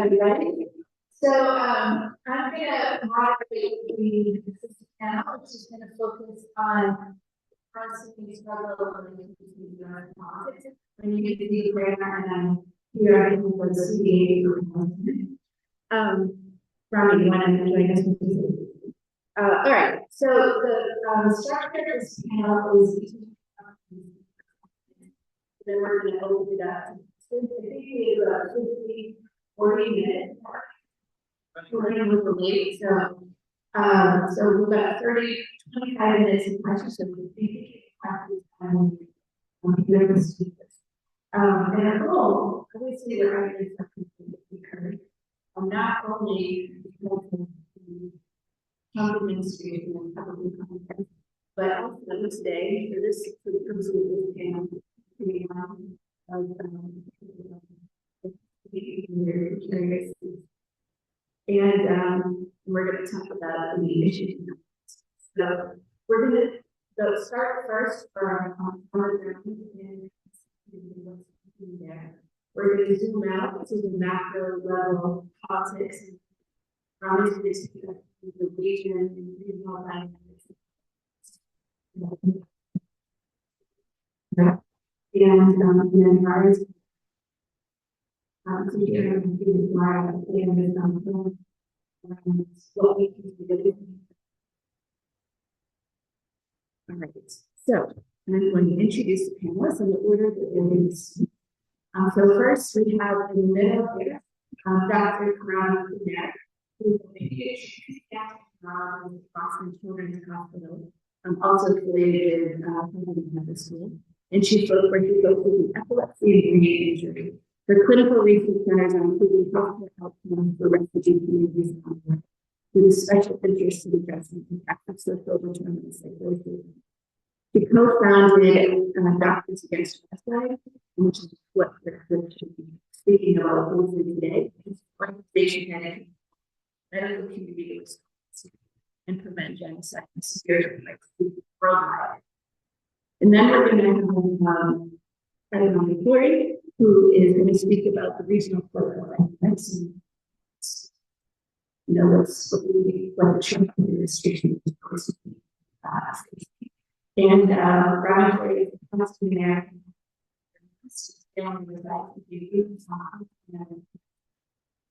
everybody. So I'm going to moderate the panel, which is going to focus on constantly struggle between politics. When you get to the grammar and here I think for the CDA for Rami, you want to join us? All right. So the structure of this panel is then we're going to open it up. So I think we have about 50, 40 minutes. We're going to move late, so we've got 30, 25 minutes of questions. So we think questions on different speakers. And our goal, obviously, the right is because not only because of the Trump administration and public context, but also today for the purpose of this panel. And we're going to talk about the issues. So we're going to start first from we're going to zoom out to the macro level politics and the region and regional dynamics. And then ours to hear and what we can do. All right, so I'm going to introduce the panelists in the order that they're going to speak. So first we have in the middle here, Dr. Karan Kumar, who is a PhD technology at Boston Children's Hospital, also affiliated with Medical School. And she focuses on epilepsy and brain injury. Her clinical research centers on improving healthcare outcomes for refugee communities with a special interest in addressing the impact of social determinants of psychosis. She co-founded Doctors Against Suicide, which is what we're speaking about hopefully today. It's an organization that medical community response and prevent genocide and severe worldwide. And then we're going to have Adnan Mikuri, who is going to speak about the regional political dynamics and what the Trump administration is supposed to be. And Rami is a Palestinian American.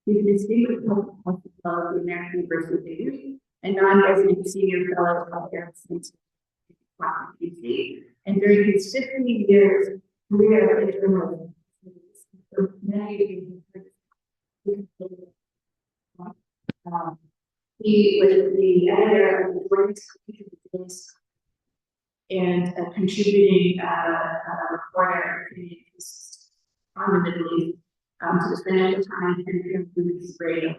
He's a distinguished public health fellow of the American University of Beirut and non-resident senior fellow of health care since DC. And during his 15 years career in journalism, he was the editor of the Joint and a contributing reporter on the Middle East to the Financial Times and Food Radio.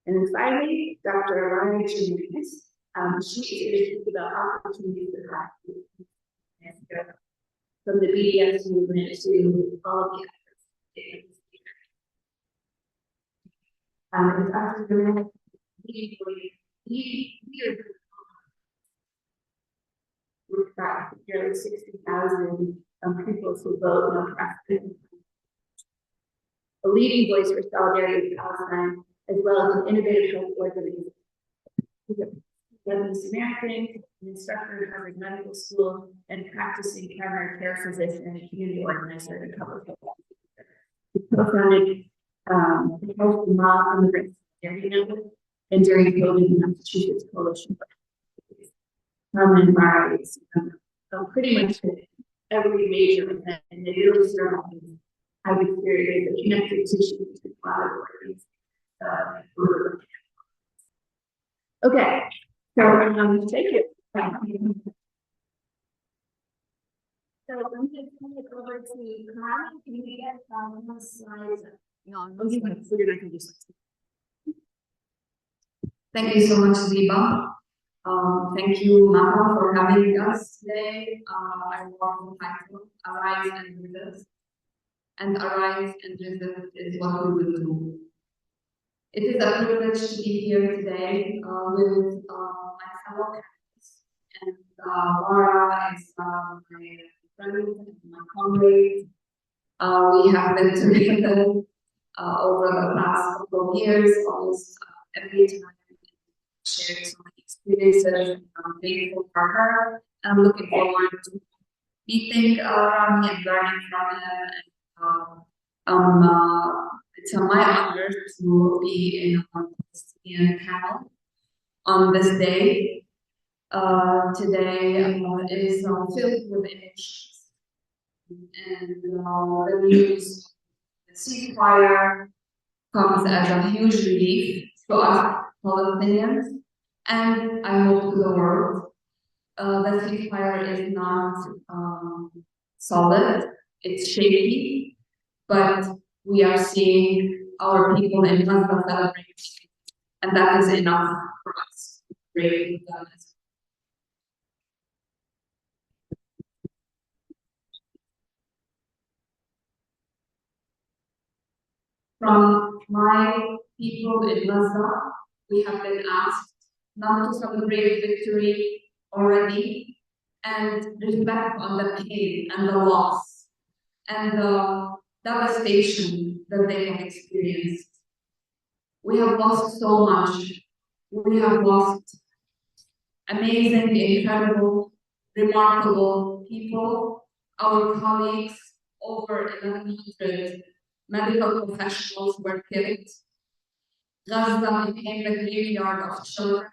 And then finally, Dr. Rani Chirinis. She is going to speak about opportunities that have from the BDS movement to all of the efforts. And Dr. Chirinis, we've got nearly 60,000 people who vote on Palestine. A leading voice for solidarity with Palestine, as well as an innovative health organization. Lebanese American, an instructor at Harvard Medical School, and practicing primary care physician and community organizer in public health. He co-founded the Health and Law Immigrant Solidarity Network and during COVID, the Massachusetts Coalition for and rallies, pretty much every major event, and they really started how we created the connective tissue between collaborators. Okay. So take it. So I'm going to turn it over to Karan. Can you get the slides? No, you're not going to do something. Thank you so much, Ziba. Thank you, Maha, for having us today. I want to title Arise and Resist. And Arise and Resist is what we will do. It is a privilege to be here today with my fellow candidates. And Laura is my friend and my comrade. We have been together over the past couple of years, almost every time shared so many experiences. I'm grateful for her. I'm looking forward to meeting Rami and learning from him. It's my honor to be in a Palestinian panel on this day. Today is filled with emotions, and the news, the ceasefire comes as a huge relief to us Palestinians, and I hope to the world. The ceasefire is not solid, it's shaky, but we are seeing our people in Gaza celebrating, and that is enough for us. Great. From my people in Gaza, we have been asked not to celebrate victory already and reflect on the pain and the loss and the devastation that they have experienced. We have lost so much. We have lost amazing, incredible, remarkable people, our colleagues, over 1,100 medical professionals were killed. Gaza became the graveyard of children.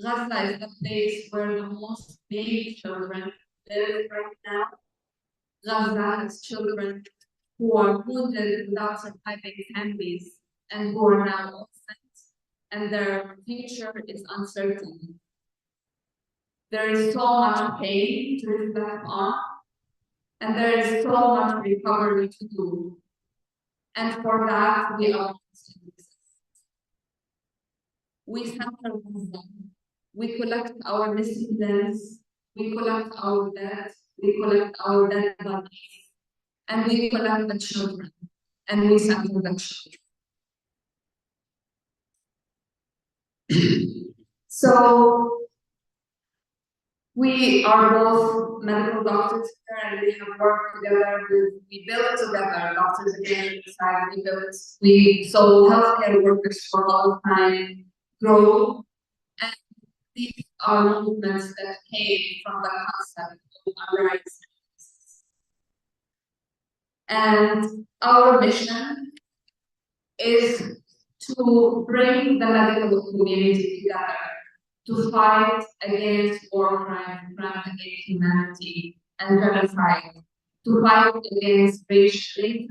Gaza is the place where the most male children live right now. Gaza has children who are wounded without surviving families and who are now orphans, and their future is uncertain. There is so much pain to reflect on, and there is so much recovery to do. And for that, we are we center wisdom. We collect our missing limbs, we collect our dead, we collect our dead bodies, and we collect the children, and we center the children. So we are both medical doctors here, and we have worked together. We built together, doctors again side. So healthcare workers for a long time grow, and these are movements that came from the concept of rights. And our mission is to bring the medical community together to fight against war crimes, crimes against humanity, and genocide, to fight against racism,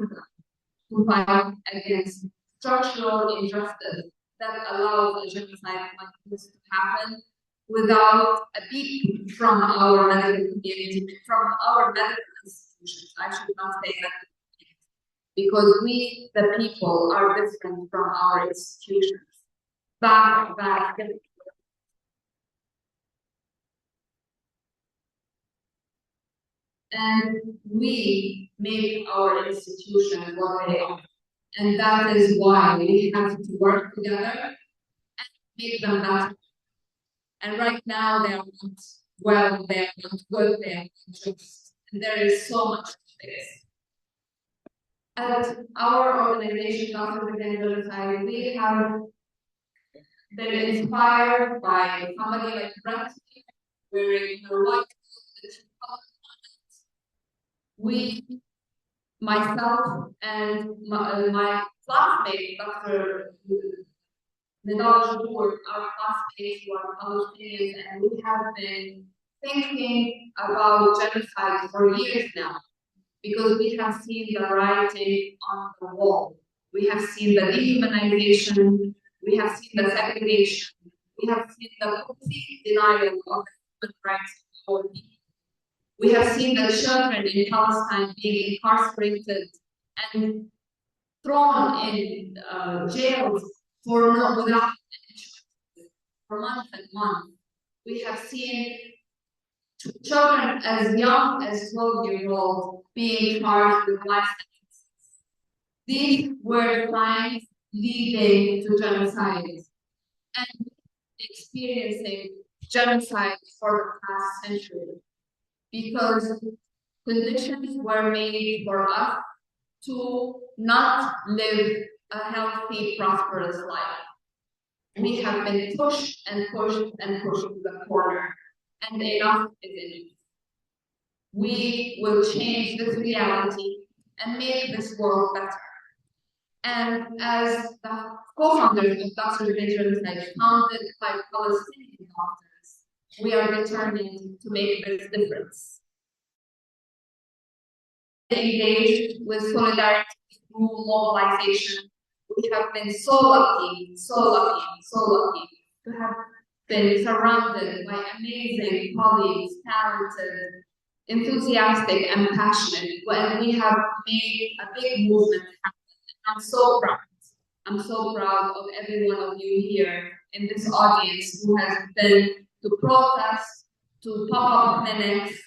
to fight against structural injustice that allows a genocide like this to happen without a beat from our medical community, from our medical institutions. I should not say that, because we, the people, are different from our institutions. And we make our institutions what they are. And that is why we have to work together and make them better. And right now they are not well, they are not good, they are not just. And there is so much to fix. At our organization, Doctors Against Genocide, we have been inspired by somebody like Brett wearing her white we, myself, and my classmate, Dr. Nidal Jabour, our classmates who are Palestinians, and we have been thinking about genocide for years now, because we have seen the writing on the wall. We have seen the dehumanization, we have seen the segregation, we have seen the complete denial of human rights of our people. We have seen the children in Palestine being incarcerated and thrown in jails for months and months. We have seen children as young as 12-year-olds being charged with life sentences. These were times leading to genocide and experiencing genocide for the past century, because conditions were made for us to not live a healthy, prosperous life. We have been pushed and pushed and pushed to the corner, and enough is enough. We will change this reality and make this world better. And as the co-founders of Doctors Against Genocide, founded by Palestinian doctors, we are determined to make this difference. Engaged with solidarity through mobilization. We have been so lucky to have been surrounded by amazing colleagues, talented, enthusiastic, and passionate, and we have made a big movement happen. I'm so proud. I'm so proud of every one of you here in this audience who has been to protests, to pop-up clinics,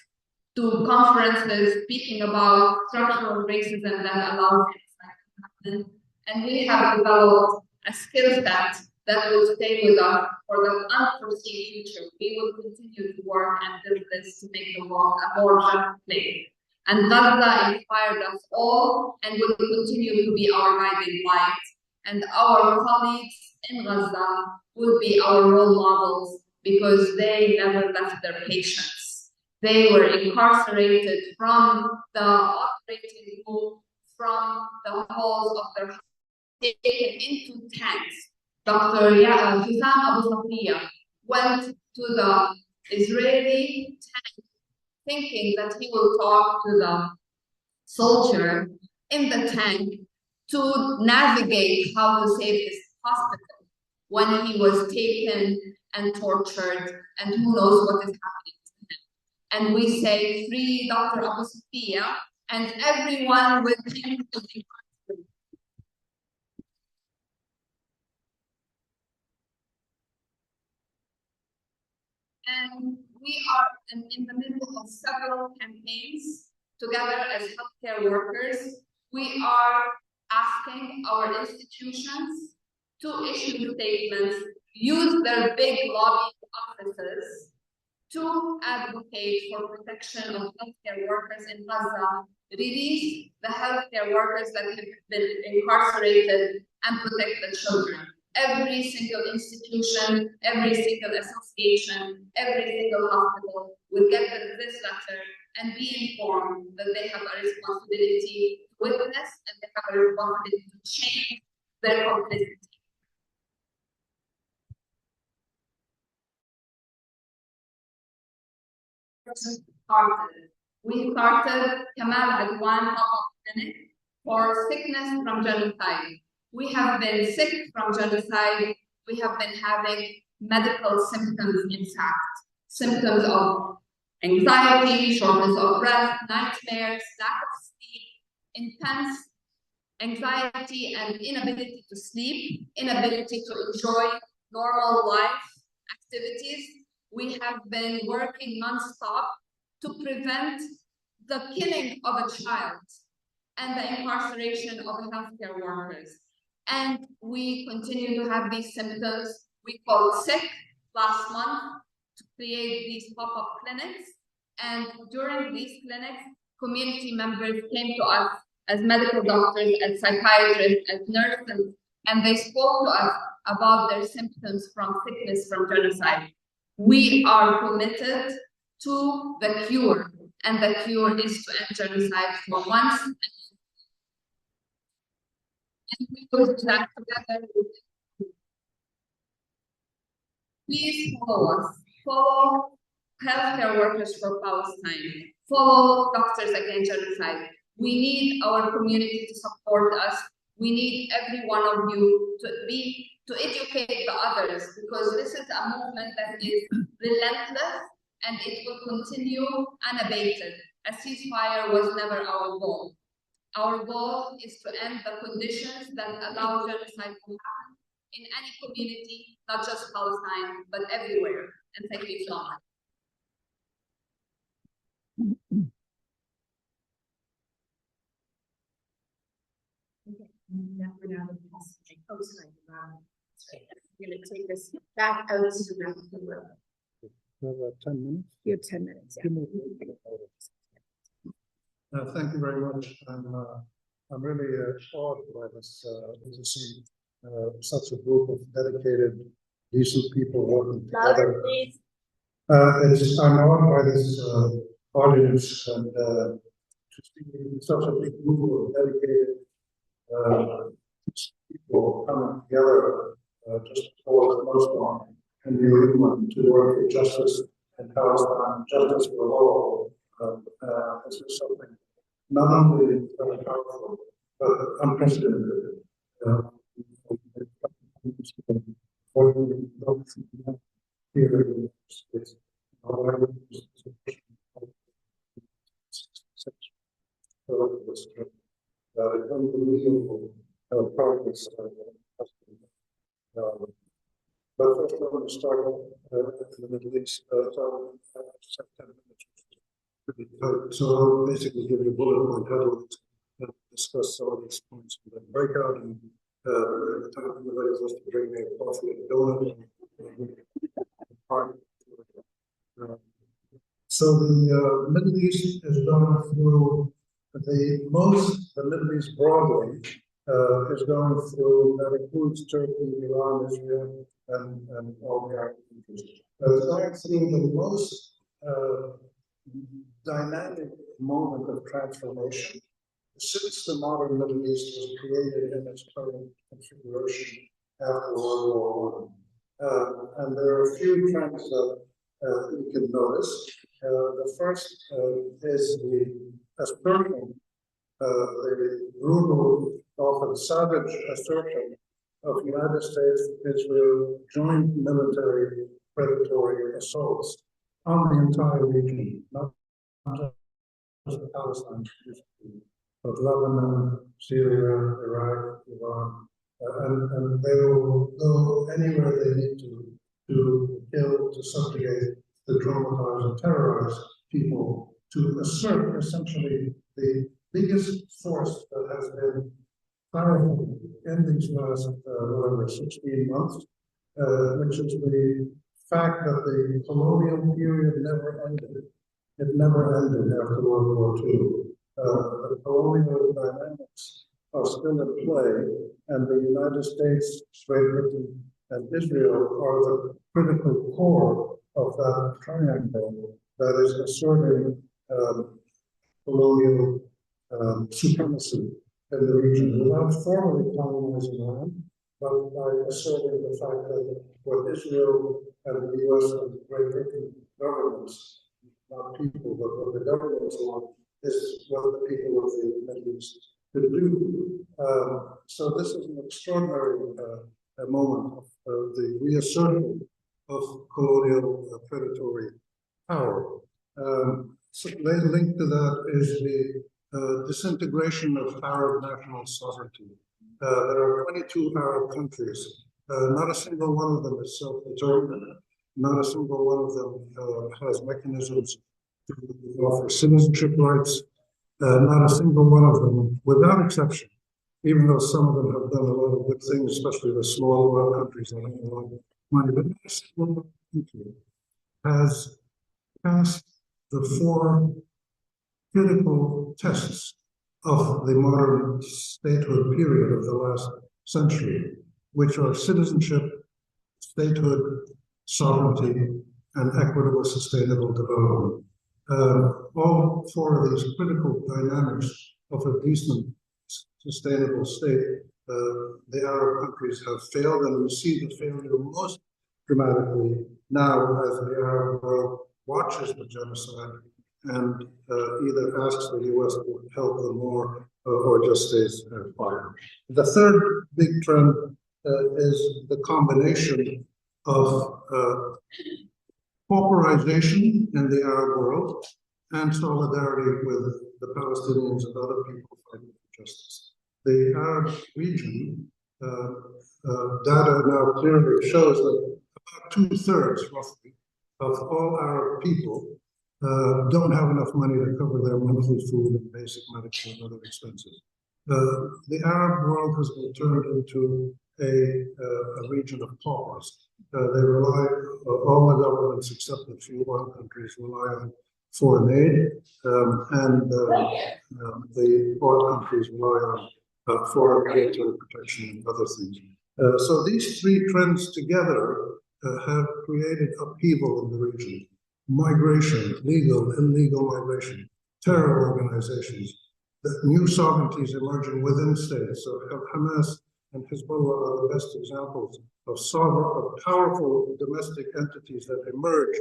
to conferences speaking about structural racism that allows genocide to happen. And we have developed a skill set that will stay with us for the unforeseen future. We will continue to work and build this to make the world a more just place. And Gaza inspired us all and will continue to be our guiding light. And our colleagues in Gaza will be our role models because they never left their patients. They were incarcerated from the operating room, from the halls of their house, taken into tanks. Dr. Hussam Abu Safiya went to the Israeli tank thinking that he will talk to the soldier in the tank to navigate how to save his hospital when he was taken and tortured and who knows what is happening to him. And we say, free Dr. Abu Safiya and everyone with him to be free. And we are in the middle of several campaigns together as healthcare workers. We are asking our institutions to issue statements, use their big lobbying offices to advocate for protection of healthcare workers in Gaza, release the healthcare workers that have been incarcerated, and protect the children. Every single institution, every single association, every single hospital will get this letter and be informed that they have a responsibility to witness and they have a responsibility to change their complicity. We started Kamal Adwan pop-up clinic for sickness from genocide. We have been sick from genocide. We have been having medical symptoms, in fact, symptoms of anxiety, shortness of breath, nightmares, lack of sleep, intense anxiety and inability to sleep, inability to enjoy normal life activities. We have been working non-stop to prevent the killing of a child and the incarceration of healthcare workers. And we continue to have these symptoms. We called sick last month to create these pop-up clinics. And during these clinics, community members came to us as medical doctors, as psychiatrists, as nurses, and they spoke to us about their symptoms from sickness from genocide. We are committed to the cure, and the cure is to end genocide for once. And we will do that together. Please follow us. Follow Healthcare Workers for Palestine. Follow Doctors Against Genocide. We need our community to support us. We need every one of you to educate the others, because this is a movement that is relentless and it will continue unabated. A ceasefire was never our goal. Our goal is to end the conditions that allow genocide to happen in any community, not just Palestine, but everywhere. And thank you so much. Now we're down to the sorry. I'm going to take this back out to the room. We have 10 minutes. You have 10 minutes. Yeah. Thank you very much. I'm I'm really awed by this, to see such a group of dedicated, decent people working together. I'm awed by this audience and to see such a big group of dedicated people coming together just before the snowstorm in New England to work for justice in Palestine, justice for all. This is something not only very powerful, but unprecedented. Here in this unbelievable progress. But first, I want to start in the Middle East. So I just have 10 minutes. So I'll basically give you a bullet point headlines and discuss some of these points and then break out and the time everybody wants to bring me a coffee and donut. So the Middle East is going through the Middle East broadly is going through, that includes Turkey, Iran, Israel, and all the Arab countries. It's going through the most dynamic moment of transformation since the modern Middle East was created in its current configuration after World War I. And there are a few trends that you can notice. The first is the assertion, the brutal, often savage assertion of United States, Israel joint military predatory assaults on the entire region, not just Palestine, but Lebanon, Syria, Iraq, Iran, and they will go anywhere they need to kill, to subjugate, to traumatize and terrorize people, to assert essentially the biggest force that has been powerful in these last, 16 months, which is the fact that the colonial period never ended. It never ended after World War II. The colonial dynamics are still in play, and the United States, Great Britain, and Israel are the critical core of that triangle that is asserting colonial supremacy in the region without formally colonizing land, but by asserting the fact that what Israel and the US and Great Britain governments, not people, but what the governments want, is what the people of the Middle East could do. So this is an extraordinary moment of the reassertion of colonial predatory power. So linked to that is the disintegration of Arab national sovereignty. There are 22 Arab countries. Not a single one of them is self-determined. Not a single one of them has mechanisms to offer citizenship rights. Not a single one of them, without exception, even though some of them have done a lot of good things, especially the small Arab countries that have a lot of money, but not a single country has passed the 4 critical tests of the modern statehood period of the last century, which are citizenship, statehood, sovereignty, and equitable sustainable development. All 4 of these critical dynamics of a decent, sustainable state, the Arab countries have failed, and we see the failure most dramatically now as the Arab world watches the genocide and either asks the US to help them more or just stays quiet. The third big trend is the combination of pauperization in the Arab world and solidarity with the Palestinians and other people fighting for justice. The Arab region, data now clearly shows that about 2/3, roughly, of all Arab people don't have enough money to cover their monthly food and basic medical and other expenses. The Arab world has been turned into a region of paupers. They rely, all the governments except a few oil countries rely on foreign aid, and the poor countries rely on foreign military protection and other things. So these three trends together have created upheaval in the region. Migration, legal, illegal migration, terror organizations, the new sovereignties emerging within states. So Hamas and Hezbollah are the best examples of powerful domestic entities that emerge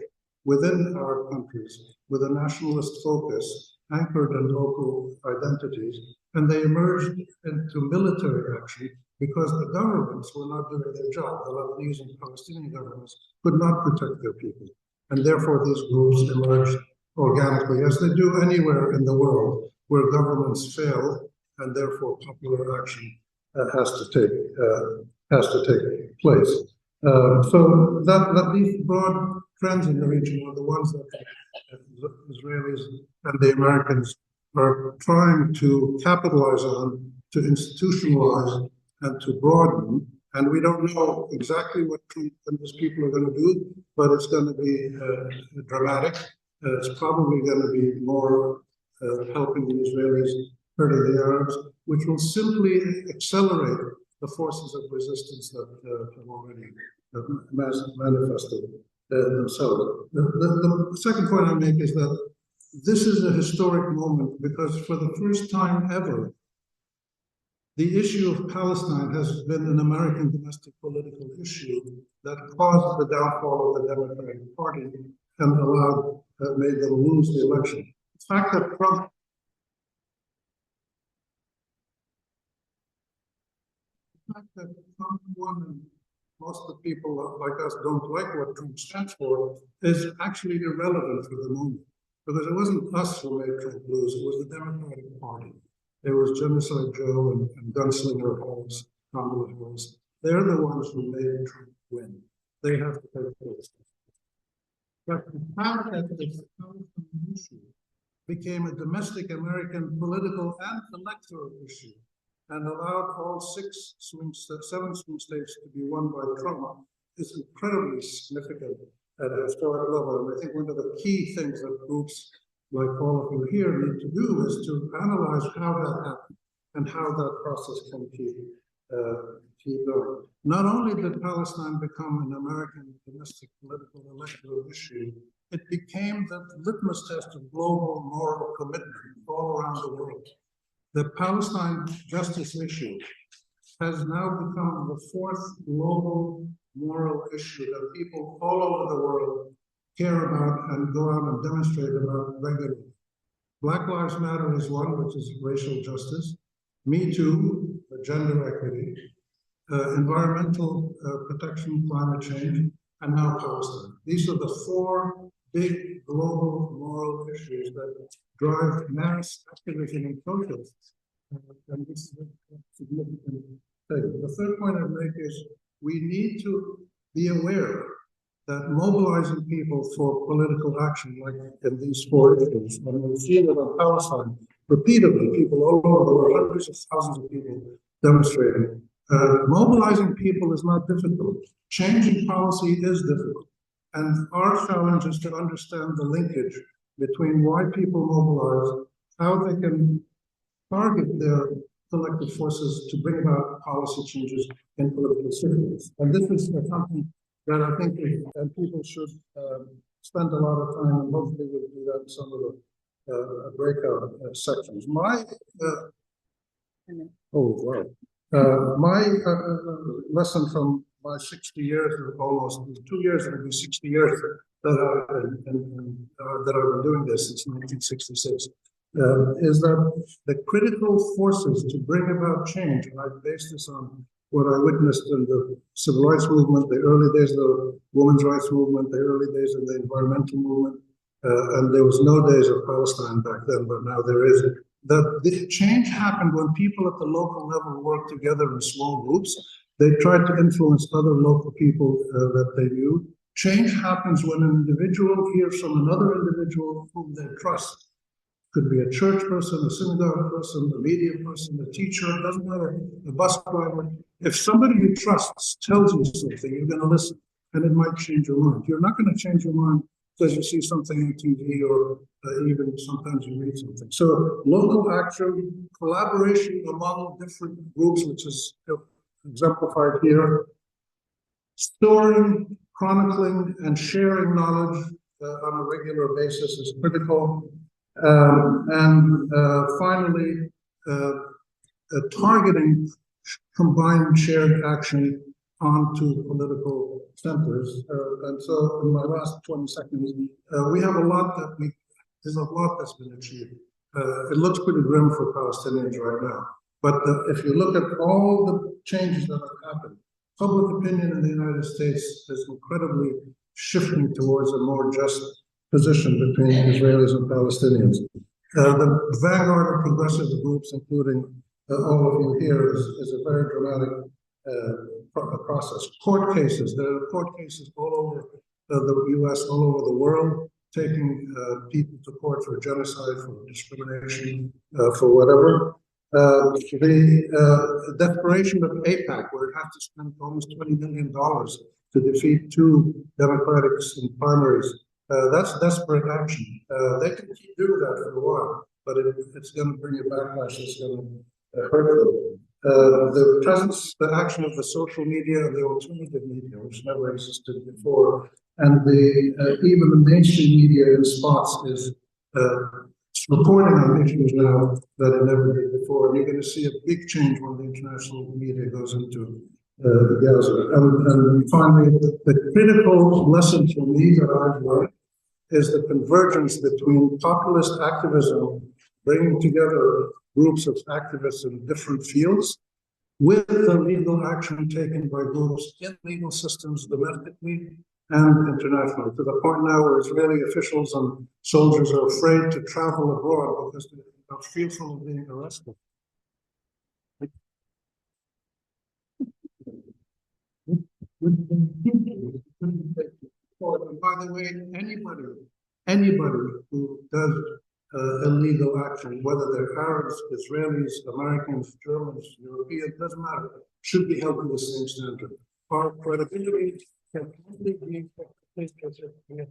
within our countries with a nationalist focus anchored in local identities, and they emerged into military action because the governments were not doing their job. The Lebanese and Palestinian governments could not protect their people, and therefore these groups emerged organically, as they do anywhere in the world where governments fail, and therefore popular action has to take place. So that these broad trends in the region are the ones that the Israelis and the Americans are trying to capitalize on, to institutionalize, and to broaden. And we don't know exactly what Trump and his people are going to do, but it's going to be dramatic. It's probably going to be more helping the Israelis, hurting the Arabs, which will simply accelerate the forces of resistance that have already manifested themselves. The second point I make is that this is a historic moment because for the first time ever, the issue of Palestine has been an American domestic political issue that caused the downfall of the Democratic Party and made them lose the election. The fact that Trump won and most of the people like us don't like what Trump stands for is actually irrelevant for the moment. Because it wasn't us who made Trump lose, it was the Democratic Party. It was Genocide Joe and Gunslinger Harris, Kamala Harris. They're the ones who made Trump win. They have to take place. But the fact that this issue became a domestic American political and electoral issue and allowed all seven swing states to be won by Trump is incredibly significant at a historic level. And I think one of the key things that groups like all of you here need to do is to analyze how that happened and how that process can keep going. Not only did Palestine become an American domestic political electoral issue, it became the litmus test of global moral commitment all around the world. The Palestine justice issue has now become the fourth global moral issue that people all over the world care about and go out and demonstrate about regularly. Black Lives Matter is one, which is racial justice. Me Too, gender equity, environmental protection, climate change, and now Palestine. These are the four big global moral issues that drive mass activism and protests. And this is a significant thing. The third point I'd make is we need to be aware that mobilizing people for political action, like in these four issues, and we've seen it on Palestine repeatedly, people all over the world, hundreds of thousands of people demonstrating. Mobilizing people is not difficult. Changing policy is difficult. And our challenge is to understand the linkage between why people mobilize, how they can target their collective forces to bring about policy changes in political systems. And this is something that I think people should spend a lot of time, and hopefully we'll do that in some of the breakout sections. My lesson from my 60 years, or almost 2 years, it'll be 60 years that I've been doing this since 1966, is that the critical forces to bring about change, and I base this on what I witnessed in the civil rights movement, the early days of the women's rights movement, the early days of the environmental movement, and there was no days of Palestine back then, but now there is. That the change happened when people at the local level worked together in small groups. They tried to influence other local people that they knew. Change happens when an individual hears from another individual whom they trust. Could be a church person, a synagogue person, a media person, a teacher, it doesn't matter, a bus driver. If somebody you trust tells you something, you're going to listen, and it might change your mind. You're not going to change your mind because you see something on TV or even sometimes you read something. So local action, collaboration among different groups, which is exemplified here, storing, chronicling, and sharing knowledge on a regular basis is critical. And finally, targeting combined shared action onto political centers. And so in my last 20 seconds, we have a lot there's a lot that's been achieved. It looks pretty grim for Palestinians right now. But if you look at all the changes that have happened, public opinion in the United States is incredibly shifting towards a more just position between Israelis and Palestinians. The vanguard of progressive groups, including all of you here, is a very dramatic process. Court cases, there are court cases all over the U.S., all over the world, taking people to court for genocide, for discrimination, for whatever. The desperation of AIPAC, where it had to spend almost $20 million to defeat 2 Democrats in primaries, that's desperate action. They can keep doing that for a while, but it's going to bring a backlash that's going to hurt them. The presence, the action of the social media and the alternative media, which never existed before, and even the mainstream media in spots is reporting on issues now that it never did before. And you're going to see a big change when the international media goes into Gaza. And finally, the critical lesson for me that I've learned is the convergence between populist activism, bringing together groups of activists in different fields, with the legal action taken by groups in legal systems domestically and internationally, to the point now where Israeli officials and soldiers are afraid to travel abroad because they are fearful of being arrested. And by the way, anybody who does illegal action, whether they're Arabs, Israelis, Americans, Germans, Europeans, doesn't matter, should be held to the same standard. Our credibility can only be reaffirmed and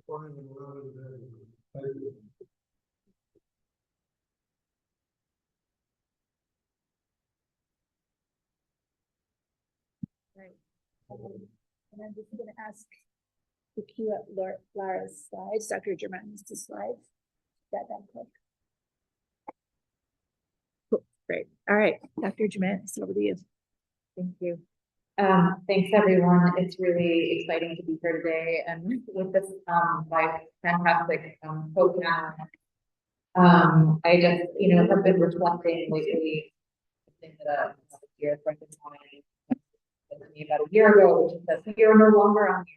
allowed. Right. And I'm just going to ask to cue up Lara's slides. Dr. Germain's the slides. That quick. Cool. Great. All right, Dr. Germain, it's over to you. Thank you. Thanks everyone. It's really exciting to be here today and with this fantastic program. I just have been reflecting lately. I think that a dear friend of mine said to me about a year ago, which is that we are no longer on the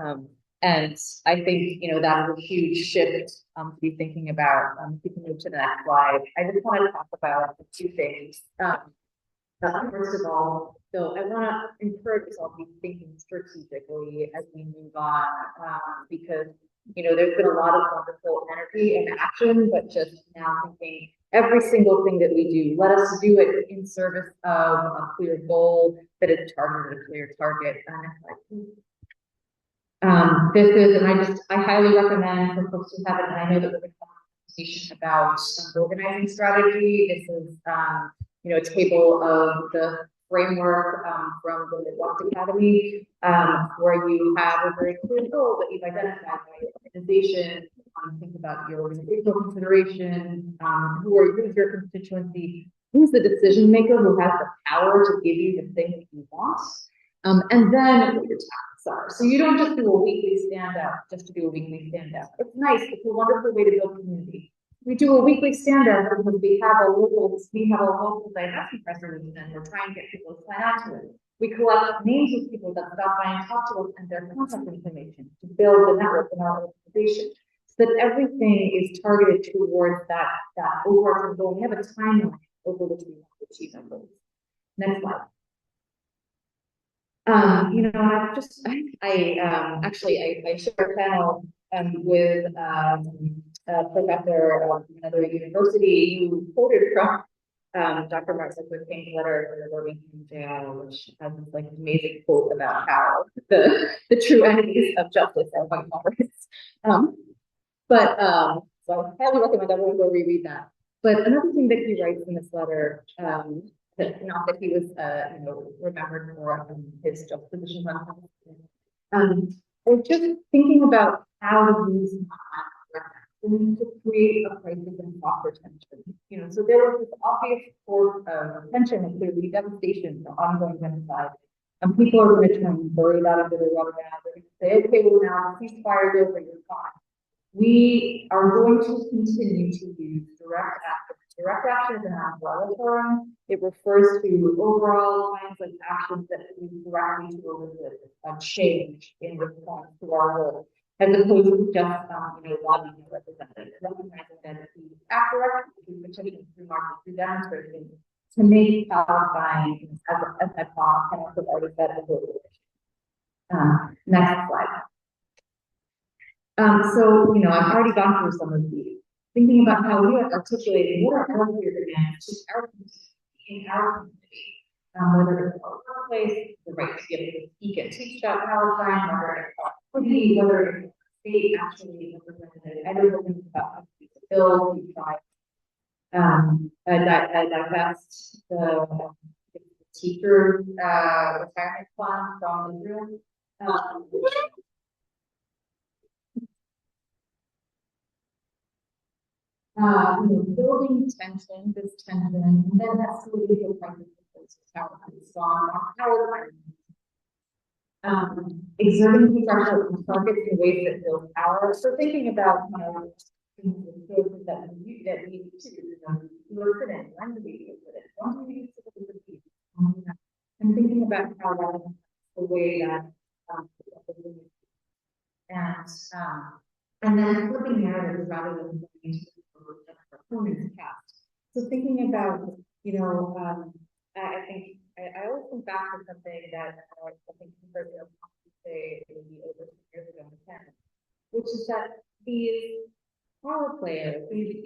original. And I think that is a huge shift to be thinking about. If you can move to the next slide. I just want to talk about two things. First of all, so I want to encourage us all to be thinking strategically as we move on, because there's been a lot of wonderful energy and action, but just now thinking every single thing that we do, let us do it in service of a clear goal that is targeted, a clear target. This is, and I highly recommend for folks who haven't, and I know that we're going to have a conversation about organizing strategy. This is a table of the framework from the Midwest Academy, where you have a very clear goal that you've identified by your organization. Think about your organizational consideration, who's your constituency, who's the decision maker who has the power to give you the thing that you want, and then what your tasks are. So you don't just do a weekly stand up just to do a weekly stand up. It's nice, it's a wonderful way to build community. We do a weekly stand-up because we have a local divestment resolution and we're trying to get people to sign on to it. We collect names of people that stop by and talk to us and their contact information to build the network in our organization, so that everything is targeted towards that overarching goal. We have a timeline over which we want to achieve that goal. Next slide. I shared a panel with a professor of another university who quoted from Dr. Martin Luther King's letter to the Birmingham jail, which has this like amazing quote about how the true enemies of justice are white moderates. So I highly recommend everyone go reread that. But another thing that he writes in this letter, that not that he was, remembered for his just positions on, or just thinking about how to use to create a crisis and foster tension. So there was this obvious source of tension and clearly devastation from ongoing genocide. And people are going to try and bury that under the rug now. They're going to say, okay, well now the ceasefire is over, you're fine. We are going to continue to use direct action. Direct action is an umbrella term. It refers to overall kinds of actions that we directly to elicit a change in response to our role, as opposed to just lobbying a representative, recognizing that the act directly, particularly through marches, through demonstrations, to make Palestine as I thought, and also already said, a global issue. Next slide. I've already gone through some of these. Thinking about how we are articulating what are our clear demands to our community, in our community, whether it's our workplace, the right to be able to speak and teach about Palestine, whether it's state actually represented, I don't know about the bill we try divest the teacher retirement fund from Israel. Building tension, this tension, and then escalating the crisis exerting pressure on targets in ways that build power. So thinking about that we elicit in, when do we elicit it? When do we elicit it? And thinking about how that the way that and then flipping narratives rather than performance cast. So thinking about, I think I always think back to something that I think you heard me say maybe over 2 years ago on the panel, which is that these power players, these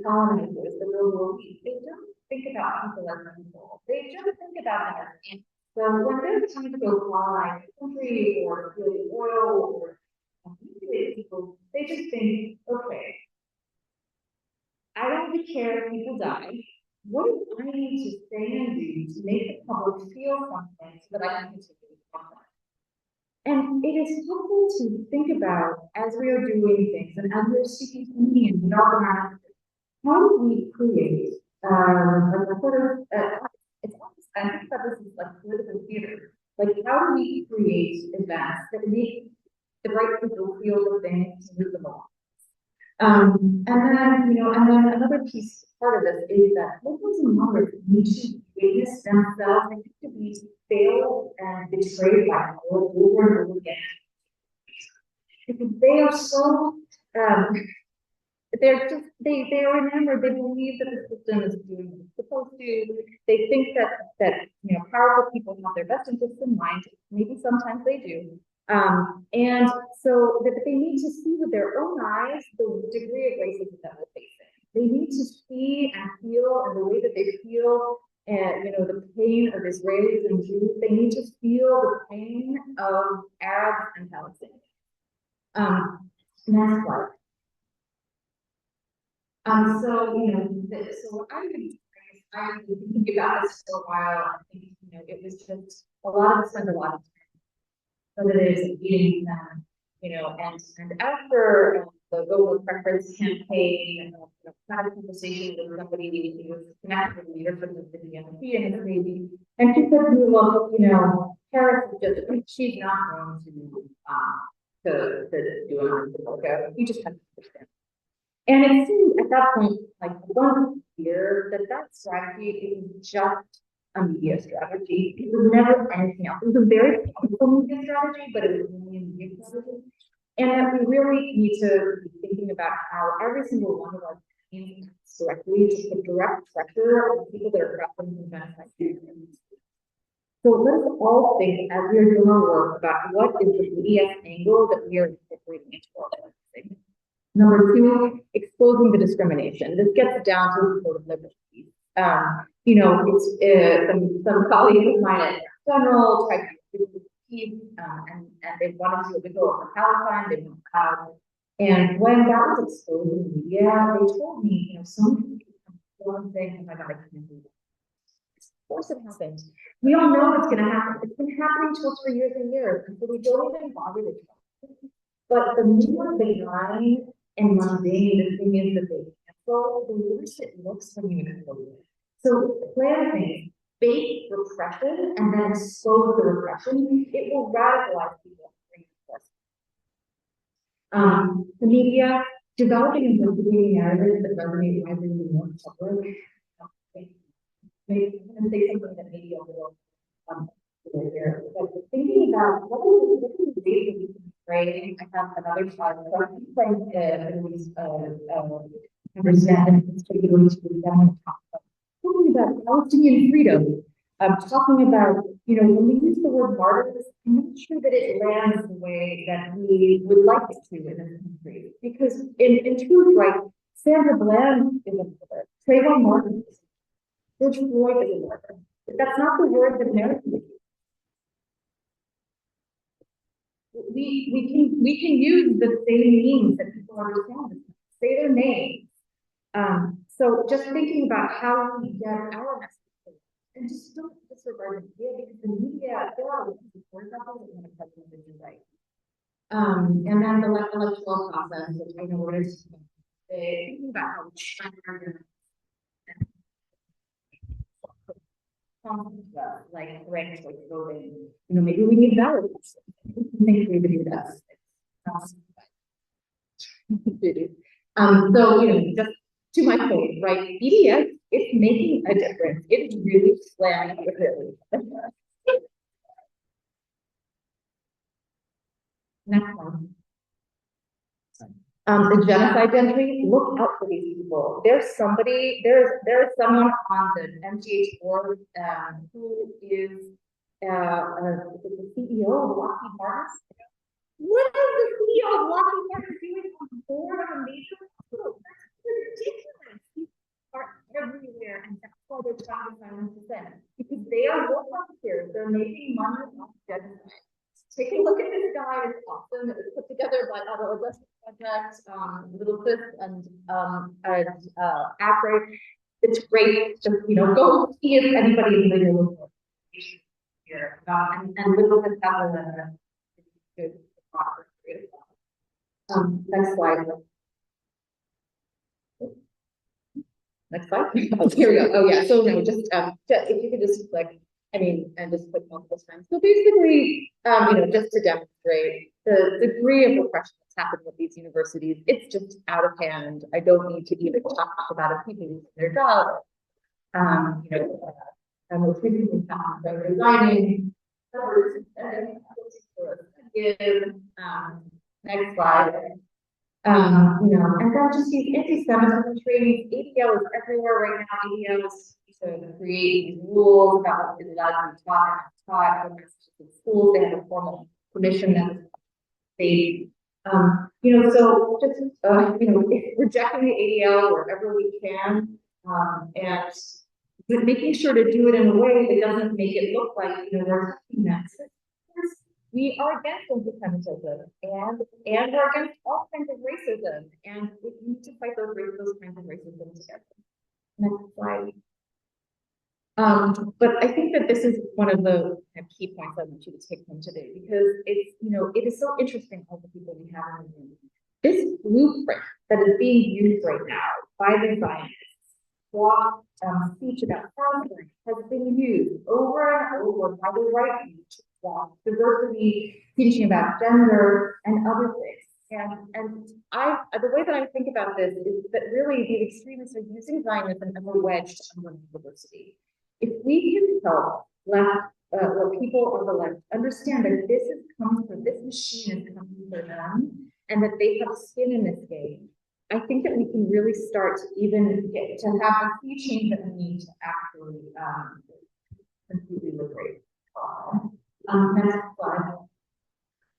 colonizers, the real world, they don't think about people as people. They don't think about them as ants. So when they're trying to go colonize a country or steal the oil or manipulate people, they just think, okay, I don't really care if people die. What do I need to say and do to make the public feel something so that I can continue to them? And it is helpful to think about as we are doing things and as we're speaking to me and North America, how do we create it's almost, I think that this is like political theater. Like how do we create events that make the right people feel the things to move them along? And then another piece, part of this is that locals and mothers need to witness themselves and to be failed and betrayed by all over and over again. Because they are so, they're enamored, they believe that the system is doing what it's supposed to. They think that powerful people have their best interests in mind. Maybe sometimes they do. And so that they need to see with their own eyes the degree of racism that we're facing. They need to see and feel, and the way that they feel, the pain of Israelis and Jews. They need to feel the pain of Arabs and Palestinians. Next slide. So I've been thinking about this for a while. I think it was just spend a lot of time. Whether it is eating them, and after the Global Preference campaign, had a conversation with somebody who was connected with leadership of the DNC and his baby, and she said to me, well, Paris is just, she's not going to do it. You just have to understand. And it seemed at that point, like one year, that strategy is just a media strategy. It was never anything else. It was a very powerful media strategy, but it was only a media strategy. And that we really need to be thinking about how every single one of our campaigns directly to put direct pressure on people that are grappling with genocide. So let us all think as we are doing our work about what is the BDS angle that we are incorporating into our organizing. Number 2, exposing the discrimination. This gets down to the code of liberties. you know, it's, some colleagues of mine at General tried to do the piece, and they wanted to go over Palestine, they didn't have. And when that was exposed in the media, they told me, you know, so many people one thing, oh my God, I can't do that. Of course it happened. We all know it's gonna happen. It's been happening to us for years and years, and so we don't even bother to talk. But the more benign and mundane the thing is that they cancel, the worse it looks when you expose it. So plan things, bait repression, and then expose the repression. It will radicalize people. The media developing and cultivating narratives that resonate widely in the more public. Maybe and say something that maybe a little here, but thinking about what are the ways that we can pray. I have another slide. So I'm understand it's going to be talking about Palestinian freedom. Talking about, you know, when we use the word martyrs, I'm not sure that it lands the way that we would like it to in this country. Because in truth, right, Sandra Bland is a martyr, Trayvon Martin is a martyr, George Floyd is a martyr. But that's not the word that Americans use. We can use the same means that people understand, say their names. So just thinking about how we get our message. And just don't disregard the media because the media, there are support about it when the president is right. And then the electoral process, which I know we're just thinking about how like ranked like voting, you know, maybe we need ballots. Maybe we do that. So you know, just to my point, right? BDS, it's making a difference. It's really slamming with it. Next one. The genocide entry, look out for these people. There's somebody, there's someone on the MGH board who is the CEO of Lockheed Martin. What is the CEO of Lockheed Martin doing on the board of a major hospital? That's ridiculous. These are everywhere, and that's why they're trying to silence them. Because they are more volunteers, they're making money off genocide. Take a look at this guy, it's awesome. It was put together by Auto Justice Project, Little Fifth and ACRE. It's great. Just, you know, go see if anybody is in your local here. And Little Fifth has a good next slide. Next slide. Oh, here we go. Oh yeah. So no, just if you could just click. I mean, and just click multiple times. So basically, you know, just to demonstrate the degree of repression that's happening with these universities, it's just out of hand. I don't need to even talk about it. People losing their jobs. You know, and most recently, they're resigning. Next slide. You know, and then just these anti-Semitism trainings. ADL is everywhere right now. ADL is to create these rules about what is allowed to be taught and in schools. They have a formal permission that they, you know, so just you know, rejecting the ADL wherever we can, and making sure to do it in a way that doesn't make it look like, you know, we're talking next. We are against anti-Semitism and we're against all kinds of racism, and we need to fight those kinds of racism together. Next slide. But I think that this is one of the key points I want you to take home today, because it's, you know, it is so interesting all the people we have in the room. This blueprint that is being used right now by the Zionists, speech about Palestine, has been used over and over by the right wing to block diversity, teaching about gender and other things. And the way that I think about this is that really the extremists are using Zionism as a wedge to undermine diversity. If we can help left or people on the left understand that this is coming from, this machine is coming for them, and that they have skin in this game, I think that we can really start to even get to have a few change that we need to actually completely liberate. Next slide.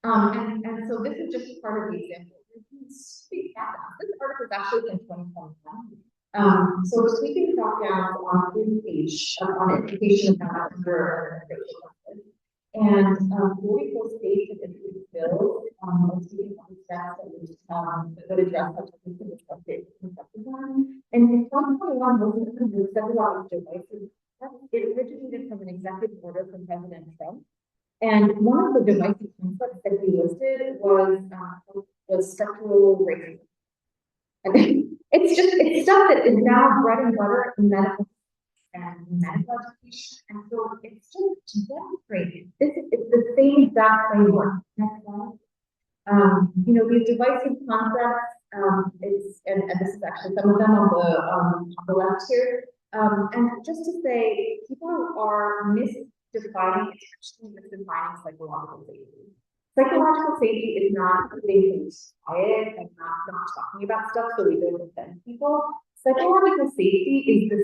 And so this is just part of the example. This article is actually from 2021. So we're tweaking dropdowns on food page, on education about under and 44 states have introduced bills, and speaking of steps that would address such a conception one. And in 2021, most of them were several devices. It originated from an executive order from President Trump. And one of the devices concepts that he listed was structural racism. And it's stuff that is now bread and butter in medical and medical education. And so it's just to demonstrate it's the same exact framework. Next slide. You know, these divisive concepts, and this is actually some of them on the left here. And just to say, people are misdefining, especially misdefining psychological safety. Psychological safety is not being quiet and not talking about stuff so we don't offend people. Psychological safety is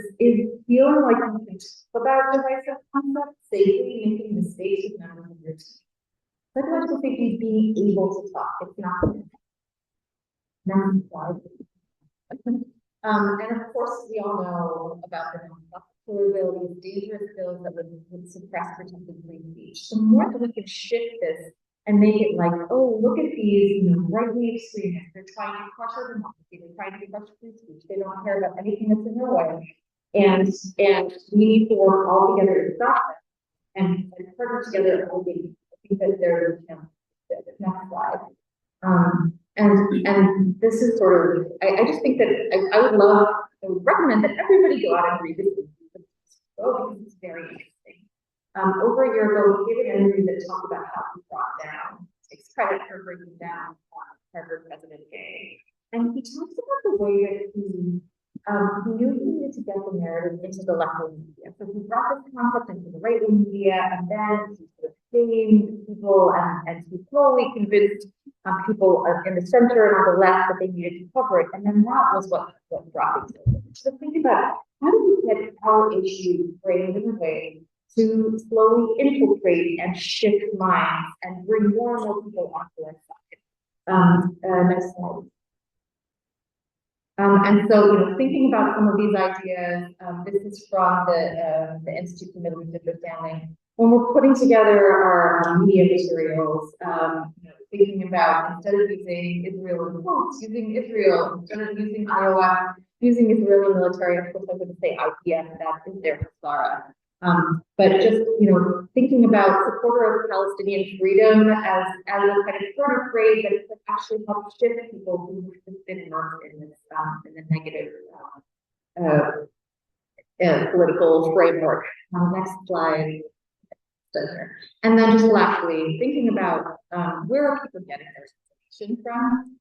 feeling like you can talk about divisive concepts safely, making mistakes with members of your team. Psychological safety is being able to talk. It's not. Next slide. And of course, we all know about the non-statutory bill, these dangerous bills that would suppress protected free speech. The more that we can shift this and make it like, oh, look at these, you know, right-wing extremists. They're trying to crush our democracy. They're trying to crush free speech. They don't care about anything that's in their way. And we need to work all together to stop them and partner together. I think that there's, you know, next slide. And this is sort of, I just think that I would recommend that everybody go out and read this because it's very interesting. Over a year ago, we gave an interview that talked about how he brought down, takes credit for breaking down Harvard President Gay. And he talks about the way that he knew he needed to get the narrative into the left-wing media. So he brought this concept into the right-wing media, and then he sort of gained people and he slowly convinced people in the center and on the left that they needed to cover it. And then that was what brought it to. So think about how do we get our issue framed in a way to slowly infiltrate and shift minds and bring more and more people onto our side. Next slide. And so, you know, thinking about some of these ideas, this is from the Institute for Middle East Understanding. When we're putting together our media materials, you know, thinking about instead of using Israel in quotes, using Israel, instead of using IOF, using Israeli military, of course I would say IPF, that is there for Sarah. But just, you know, thinking about supporter of Palestinian freedom as a kind of further phrase that could actually help shift people who have been immersed in this in the negative political framework. Next slide. And then just lastly, thinking about where are people getting their information from?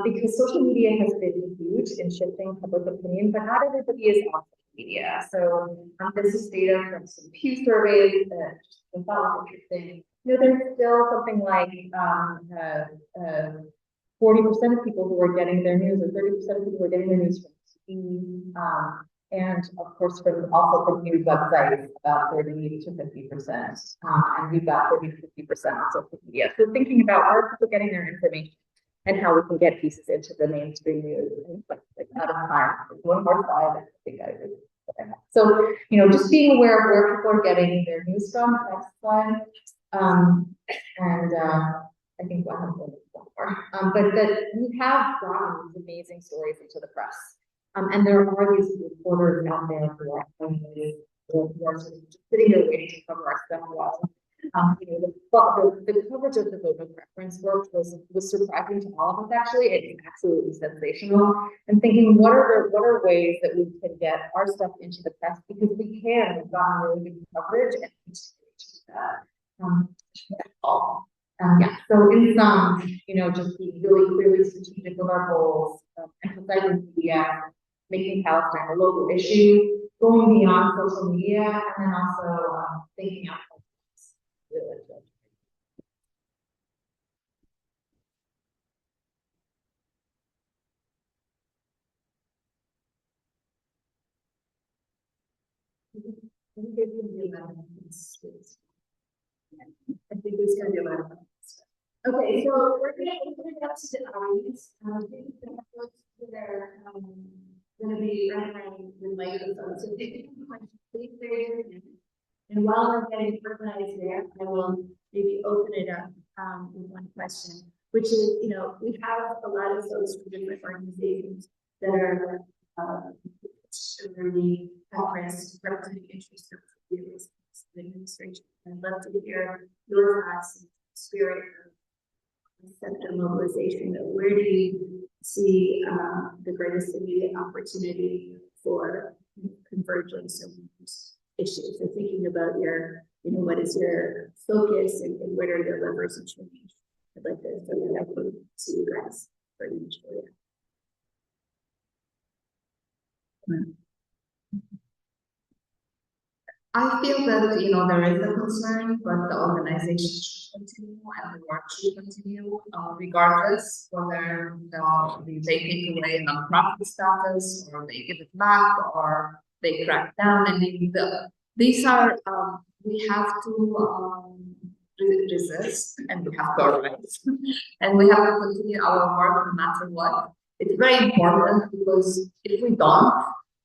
Because social media has been huge in shifting public opinion, but not everybody is on social media. So this is data from some Pew surveys that I thought was interesting. You know, there's still something like 40% of people who are getting their news, or 30% of people who are getting their news from TV, and of course from news websites, about 30 to 50%, and we've got 30 to 50% on social media. So thinking about where are people getting their information and how we can get pieces into the mainstream news. Like out of time, one more slide. I think I did. So you know, just being aware of where people are getting their news from. Next slide. I think we'll have one more. But that we have gotten these amazing stories into the press. And there are these reporters out there who are sort of just sitting there waiting to cover our stuff well. You know, the coverage of the vote of preference work was surprising to all of us. Actually, it's absolutely sensational. And thinking, what are ways that we can get our stuff into the press, because we can. We've gotten really good coverage and yeah. So in sum, you know, just being really clearly strategic with our goals, emphasizing media, making Palestine a local issue, going beyond social media, and then also thinking outside. I think there's going to be a lot of okay, so we're going to open it up to the audience. To their gonna be running with microphones, so if you have questions, please raise your hand. And while we're getting organized there, I will maybe open it up, with one question, which is, you know, we have a lot of folks from different organizations that are, really at risk, representing interests of the administration. I'd love to hear your thoughts and spirit of sector mobilization. Where do you see the greatest immediate opportunity for convergence of these issues? So thinking about your, you know, what is your focus and what are your levers of change? I'd like to throw that over to you guys for each area. I feel that, you know, there is a concern, but the organization should continue and the work should continue, regardless whether they take away nonprofit status or they give it back or they crack down. I mean, these are, we have to resist and we have to organize and we have to continue our work no matter what. It's very important because if we don't,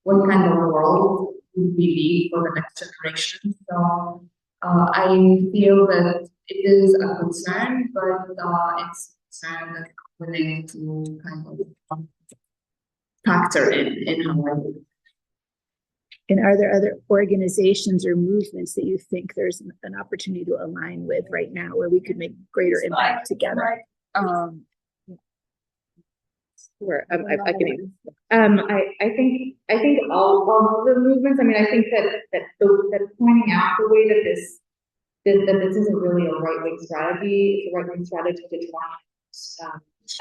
what kind of world would we leave for the next generation? So I feel that it is a concern, but it's a concern that I'm willing to kind of factor in how I do. And are there other organizations or movements that you think there's an opportunity to align with right now where we could make greater impact together? Sure, I can. I think all of the movements. I mean, I think that pointing out the way that this isn't really a right-wing strategy. It's a right-wing strategy to try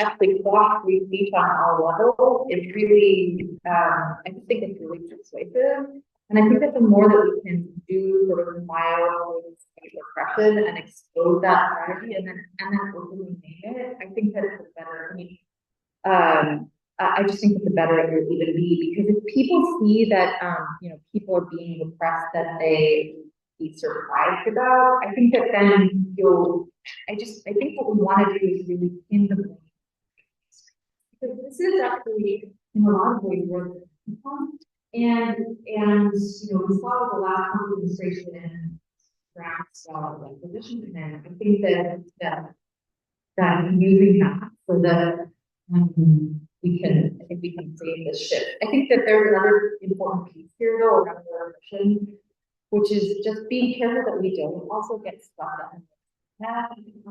actually cross 3 feet on all levels. It really, I just think it's really persuasive. And I think that the more that we can do sort of mild repression and expose that strategy and then openly name it, I think that it's better. I mean, I just think that the better it will even be, because if people see that you know, people are being repressed that they be surprised about, I think that then I think what we want to do is really pin the blame. Because this is actually in a lot of ways where and you know, we saw the last administration and perhaps like position, and I think that using that so that we can create this shift. I think that there's another important piece here though around the mission, which is just being careful that we don't also get stuck in that.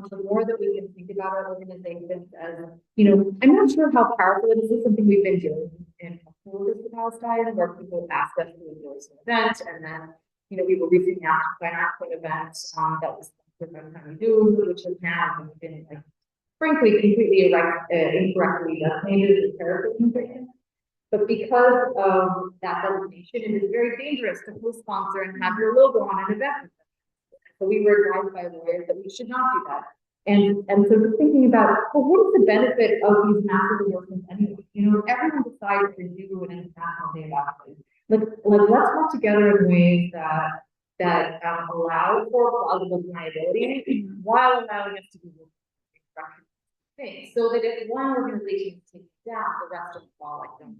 The more that we can think about our organizations as, you know, I'm not sure how powerful this is something we've been doing in Workers for Palestine, where people ask us to endorse an event, and then, you know, we were recently asked by an event that was which has now been like, frankly, completely incorrectly designated as a terrorist organization. But because of that designation, it is very dangerous to co-sponsor and have your logo on an event. So we were advised by lawyers that we should not do that. And so we're thinking about, well, what is the benefit of these massive endorsements anyway? You know, if everyone decides to do an international day of action, let's work together in ways that allow for plausible deniability while allowing us to do things, so that if one organization takes down, the rest of the fall like them.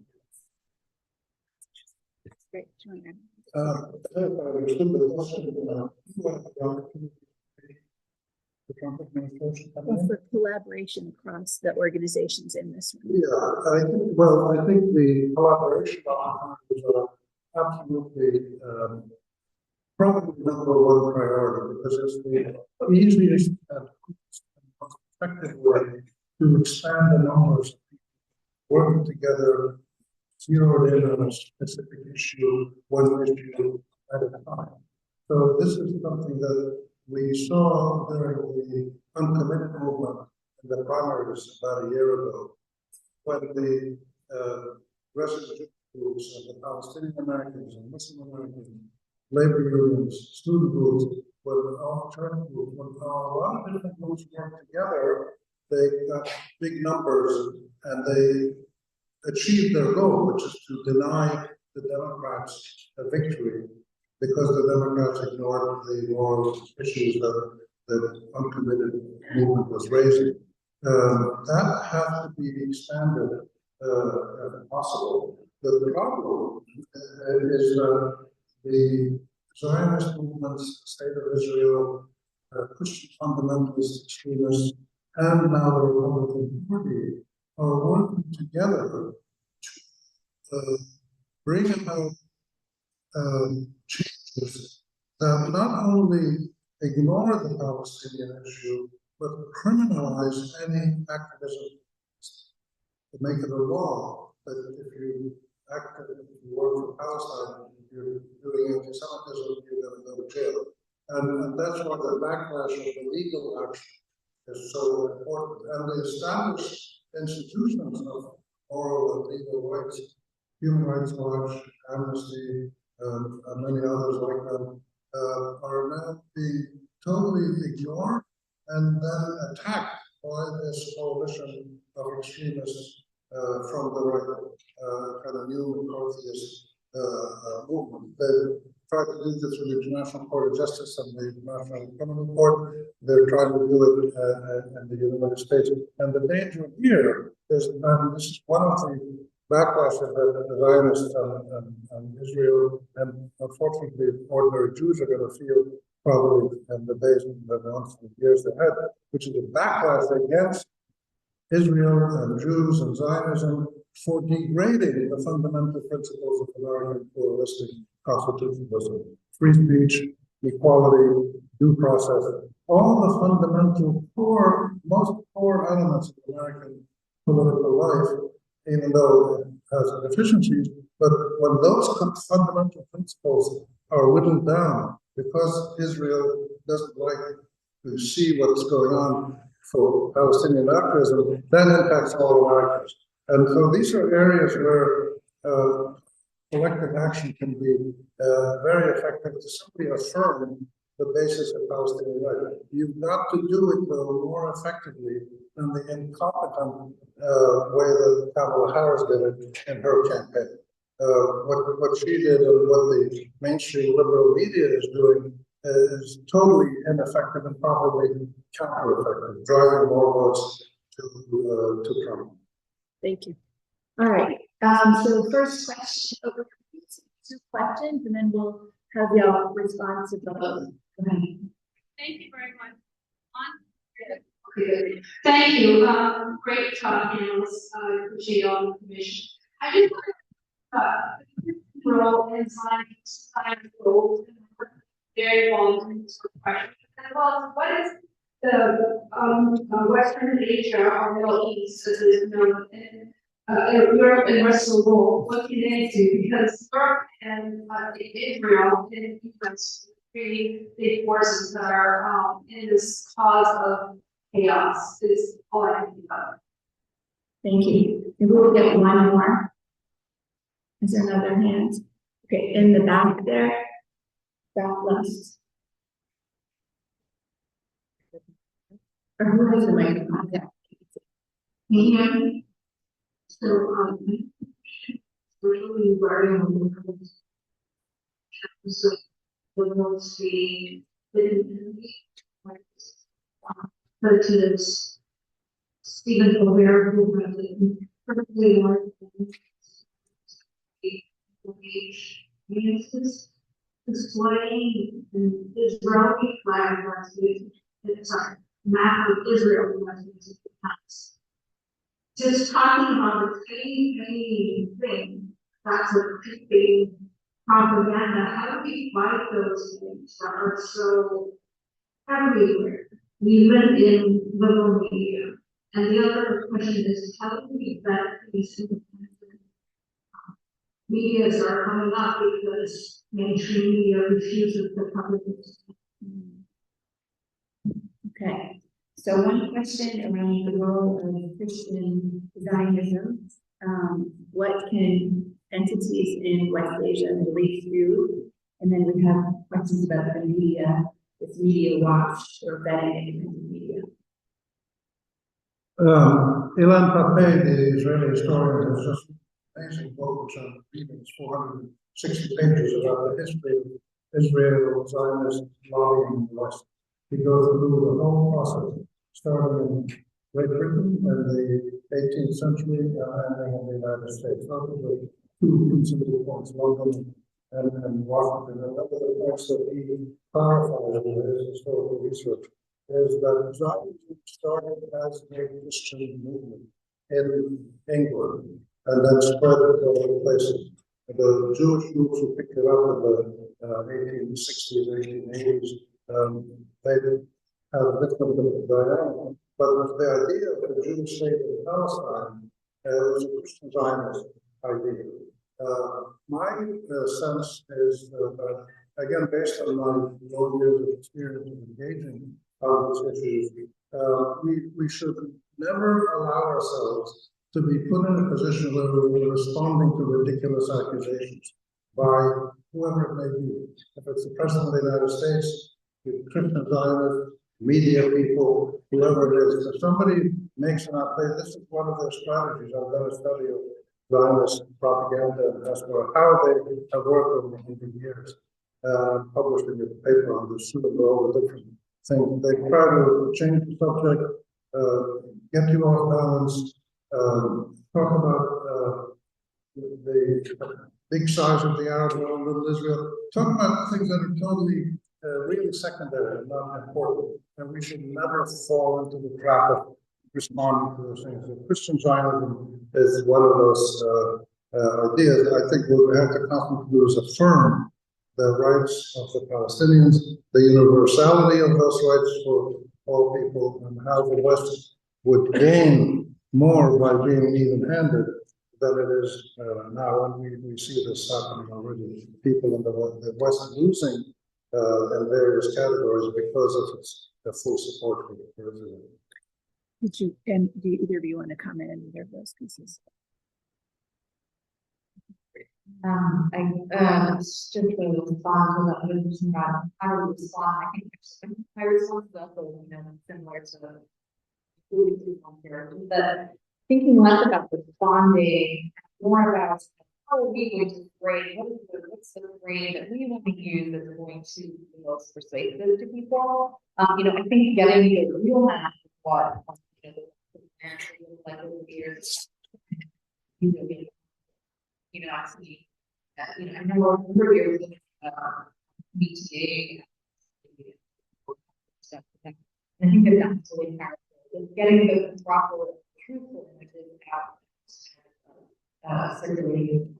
Great. For collaboration across the organizations in this room. Yeah, I think the collaboration is absolutely probably #1 priority, because it's the easiest and most effective way to expand the numbers of people working together, zeroed in on a specific issue, one issue at a time. So this is something that we saw during the uncommitted movement in the primaries about a year ago, when the resident groups of the Palestinian Americans and Muslim Americans, labor unions, student groups, were all church groups, when a lot of different groups worked together, they got big numbers and they achieved their goal, which is to deny the Democrats a victory, because the Democrats ignored the moral issues that the uncommitted movement was raising. That has to be expanded if possible. The problem is that the Zionist movements, the State of Israel, Christian fundamentalist extremists, and now the Republican Party are working together to bring about changes that not only ignore the Palestinian issue, but criminalize any activism to make it a law that if you work for Palestine, you're doing anti-Semitism, you're going to go to jail. And that's why the backlash of the legal action is so important. And the established institutions of moral and legal rights, Human Rights Watch, Amnesty, and many others like them, are now being totally ignored and then attacked by this coalition of extremists from the right, kind of new McCarthyist movement. They tried to do this with the International Court of Justice and the International Criminal Court. They're trying to do it in the United States. And the danger here is, and this is one of the backlashes that the Zionists and Israel, and unfortunately ordinary Jews are going to feel probably in the days and the months and years ahead, which is a backlash against Israel and Jews and Zionism for degrading the fundamental principles of American pluralistic constitutionalism, free speech, equality, due process, all the fundamental most core elements of American political life, even though it has deficiencies. But when those fundamental principles are whittled down, because Israel doesn't like to see what's going on for Palestinian activism, that impacts all Americans. And so these are areas where collective action can be very effective to simply affirm the basis of Palestinian life. You've got to do it, though, more effectively than the incompetent way that Kamala Harris did it in her campaign. What she did and what the mainstream liberal media is doing is totally ineffective and probably counter-effective, driving more votes to Trump. Thank you. All right. So the first question, two questions, and then we'll have y'all respond to those. Thank you very much. Thank you. Great talk, panelists. I appreciate all the information. I just want to role in science goals very long question. As well as what is the Western Asia or Middle East, as is known in Europe and the rest of the world, what can they do? Because Europe and Israel and US three big forces that are in this cause of chaos is all I can think of. Thank you. Maybe we'll get one more. Is there another hand? Okay, in the back there, back left. Or who has the microphone? Yeah. Mm-hmm. So, really worrying on so we'll see versus Stephen Colbert, who really perfectly uses displaying an Israeli flag sorry, map of Israel was just talking about the same thing that's a creeping propaganda. How do we fight those things that are so everywhere, even in liberal media? And the other question is, how do we vet these independent medias are coming up because mainstream media refuses to publish it? Okay. So one question around the role of Christian Zionism. What can entities in West Asia and Middle East do? And then we have questions about the media, this media watch or vetting independent media. Ilan Pappé, the Israeli historian, has just amazing book, which I'm reading. It's 460 pages about the history of Israel, Zionist lobbying in the West. He goes through the whole process, starting in Great Britain in the 18th century and ending in the United States. Not the two principal points, London and Washington. And one of the points that he clarified in his historical research is that Zionism started as a Christian movement in England and then spread to other places. The Jewish groups who picked it up in the 1860s, 1880s, they had a different dynamic. But the idea of the Jewish state in Palestine was a Christian Zionist idea. My sense is that, again, based on my long years of experience in engaging on these issues, we should never allow ourselves to be put in a position where we're responding to ridiculous accusations by whoever it may be. If it's the President of the United States, the Christian Zionists, media people, whoever it is, if somebody makes an update, this is one of their strategies. I've done a study of Zionist propaganda and as for how they have worked over the years, published in a paper on this, sort of all the different things. They try to change the subject, get you off balance, talk about the big size of the Arab world, little Israel, talk about things that are totally really secondary and not important. And we should never fall into the trap of responding to those things. So Christian Zionism is one of those ideas. I think what we have to constantly do is affirm the rights of the Palestinians, the universality of those rights for all people, and how the West would gain more by being even-handed than it is now. And we see this happening already. People in the West losing in various categories because of its full support for Israel. Did you, and do either of you want to comment on either of those pieces? Just to respond to that question about how to respond, I think my response is also, similar to but thinking less about responding, more about how are we going to frame, what's the frame that we want to use that's going to be most persuasive to people. I think getting the real math of what like over the years, I see that, I know over years BTA stuff. I think that that's really powerful. Getting the proper truthful images out circulating.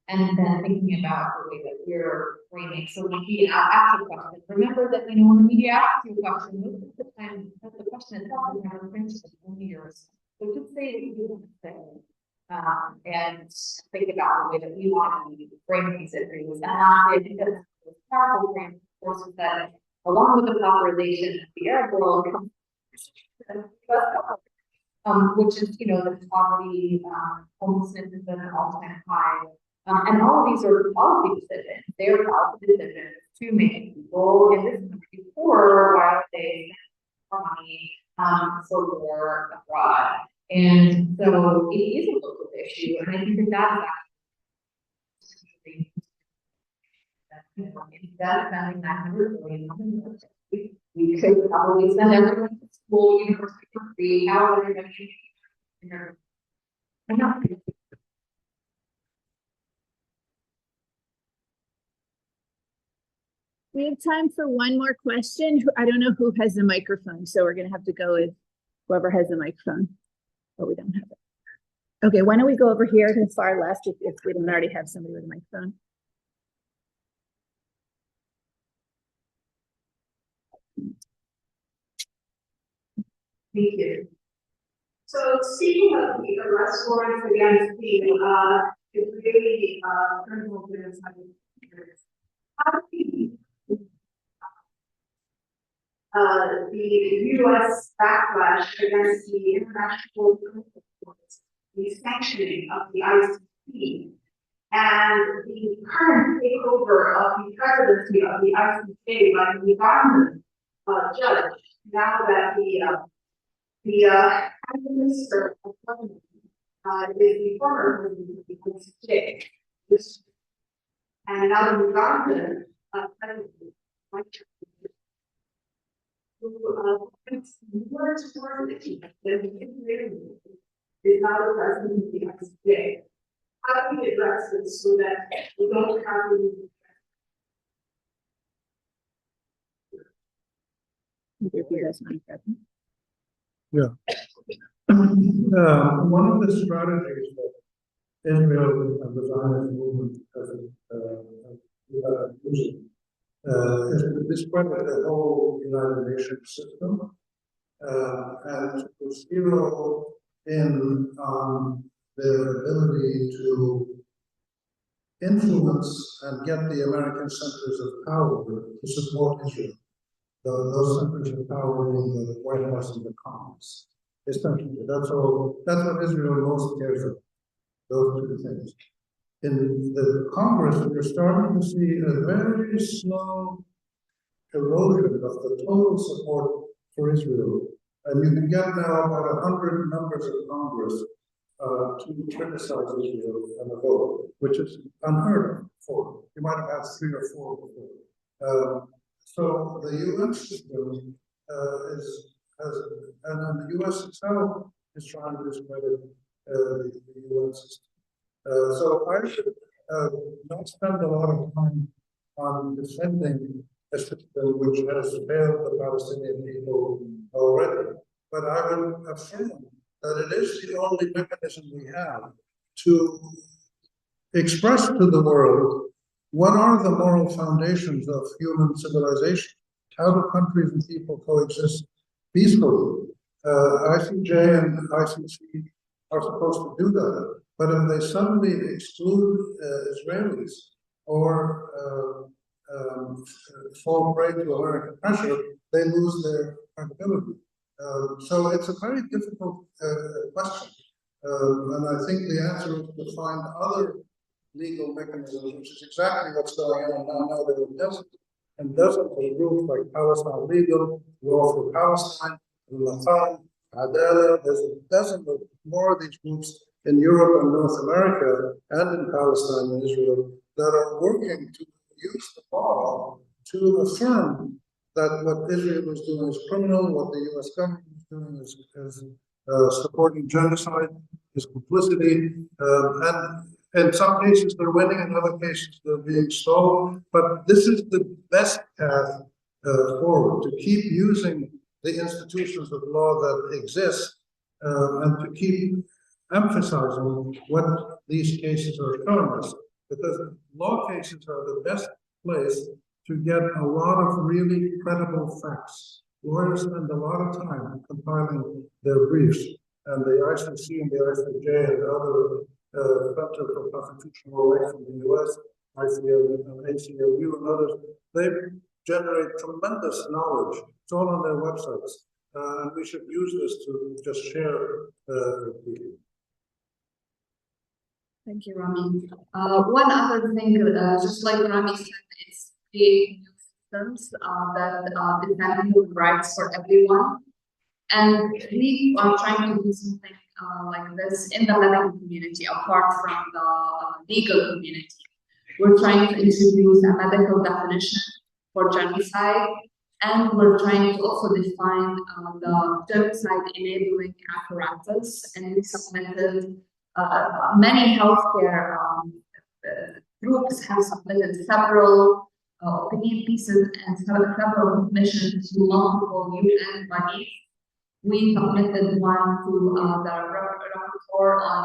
And then thinking about the way that we're framing. So when he asks a question, remember that when the media asks you a question, most of the time the question itself is never finished, it's only yours. So just say what you want to say. And think about the way that we want to frame these interviews. And I think that's a powerful frame forces that along with the popularization of the Arab world comes which is, the poverty, homelessness is at an all-time high. And all of these are policy decisions. They are policy decisions to make people in this country poorer while they spend more money for war abroad. And so it is a local issue. And I think that that's actually instead of spending $900 million, we could probably send everyone to school, university for free. How are we going to I'm not. We have time for one more question. I don't know who has the microphone, so we're going to have to go with whoever has the microphone, but we don't have it. Okay, why don't we go over here to the far left if we don't already have somebody with a microphone. Thank you. So speaking of the arrest warrants against the Israeli criminal genocide, how do you the U.S. backlash against the international criminal courts, the sanctioning of the ICC, and the current takeover of the presidency of the ICC by the Ugandan judge, now that the Prime Minister of Government is the former president of the ICC, and now the Ugandan president, who points more towards the chief than the Israeli is now the president of the ICJ. how do we address this so that we don't have to? One of the strategies that Israel and the Zionist movement using is to discredit the whole United Nations system and to zero in on their ability to influence and get the American centers of power to support Israel. Those centers of power in the White House and the Congress. Essentially, that's all. That's what Israel most cares about. Those two things. In the Congress, we're starting to see a very slow erosion of the total support for Israel. And you can get now about 100 members of Congress to criticize Israel and a vote, which is unheard of before. You might have had 3 or 4 before. So the UN system and then the US itself is trying to discredit the UN system. So I should not spend a lot of time on defending a system which has failed the Palestinian people already. But I will affirm that it is the only mechanism we have to express to the world what are the moral foundations of human civilization. How do countries and people coexist peacefully? ICJ and ICC are supposed to do that. But if they suddenly exclude Israelis or fall prey to American pressure, they lose their credibility. So it's a very difficult question. And I think the answer is to find other legal mechanisms, which is exactly what's going on now. There are dozens of groups like Palestine Legal, Law for Palestine, Latan, Adala. There's a dozen of more of these groups in Europe and North America and in Palestine and Israel that are working to use the law to affirm that what Israel is doing is criminal, what the US government is doing is supporting genocide, is complicity, and in some cases they're winning, in other cases they're being stolen. But this is the best path forward, to keep using the institutions of law that exist and to keep emphasizing what these cases are showing us, because law cases are the best place to get a lot of really credible facts. Lawyers spend a lot of time compiling their briefs, and the ICC and the ICJ and other Center for Constitutional Rights in the US, ACLU and others, they generate tremendous knowledge. It's all on their websites. And we should use this to just share with people. Thank you, Rami. One other thing, just like Rami said, is creating new systems that defend human rights for everyone. And we are trying to do something like this in the medical community, apart from the legal community. We're trying to introduce a medical definition for genocide, and we're trying to also define the genocide enabling apparatus. And we submitted many healthcare groups have submitted several opinion pieces and several submissions to multiple UN bodies. We submitted one to the rapporteur on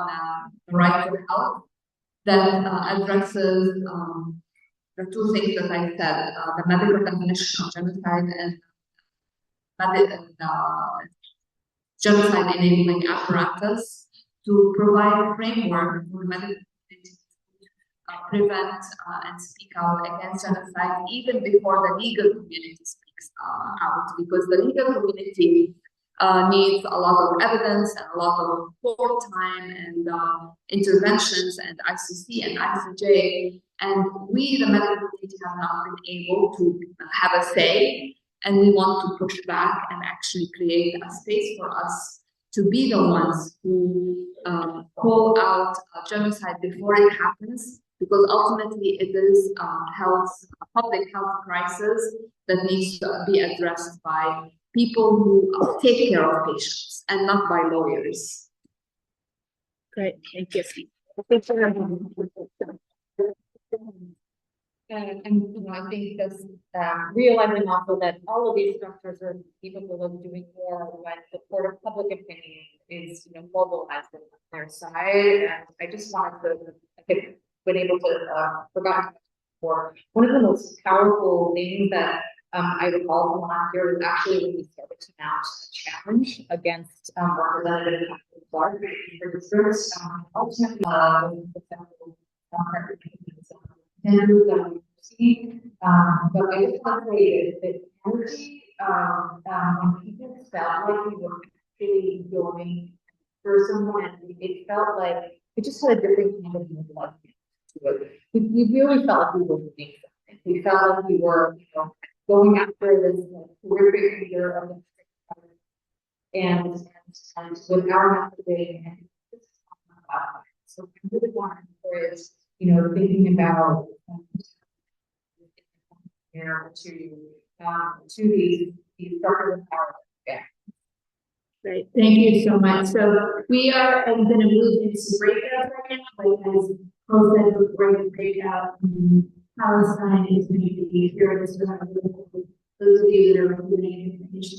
the right to health that addresses the two things that I said, the medical definition of genocide and genocide enabling apparatus, to provide a framework for medical community to prevent and speak out against genocide even before the legal community speaks out, because the legal community needs a lot of evidence and a lot of court time and interventions and ICC and ICJ, and we, the medical community, have not been able to have a say, and we want to push back and actually create a space for us to be the ones who call out genocide before it happens, because ultimately it is a public health crisis that needs to be addressed by people who take care of patients and not by lawyers. Great, thank you. And, I think this, realizing also that all of these structures are capable of doing more when the court of public opinion is, mobilized on their side. And I just wanted to, I have been able to, forgotten for one of the most powerful things that, I recall from last year was actually when we started to mount a challenge against, Representative Clark for districts, ultimately, the federal, and that we see, but I just want to say that energy, when people felt like we were actually going for someone, it felt like it just had a different kind of love to it. We really felt like we were doing something. We felt like we were, going after this horrific leader of the and with our messaging and so I really want to encourage, thinking about to these structures of power. Yeah. Great, thank you so much. So we are going to move into breakout right now, like as Paul said, before the breakout, Palestine is going to be here. Those of you that are doing information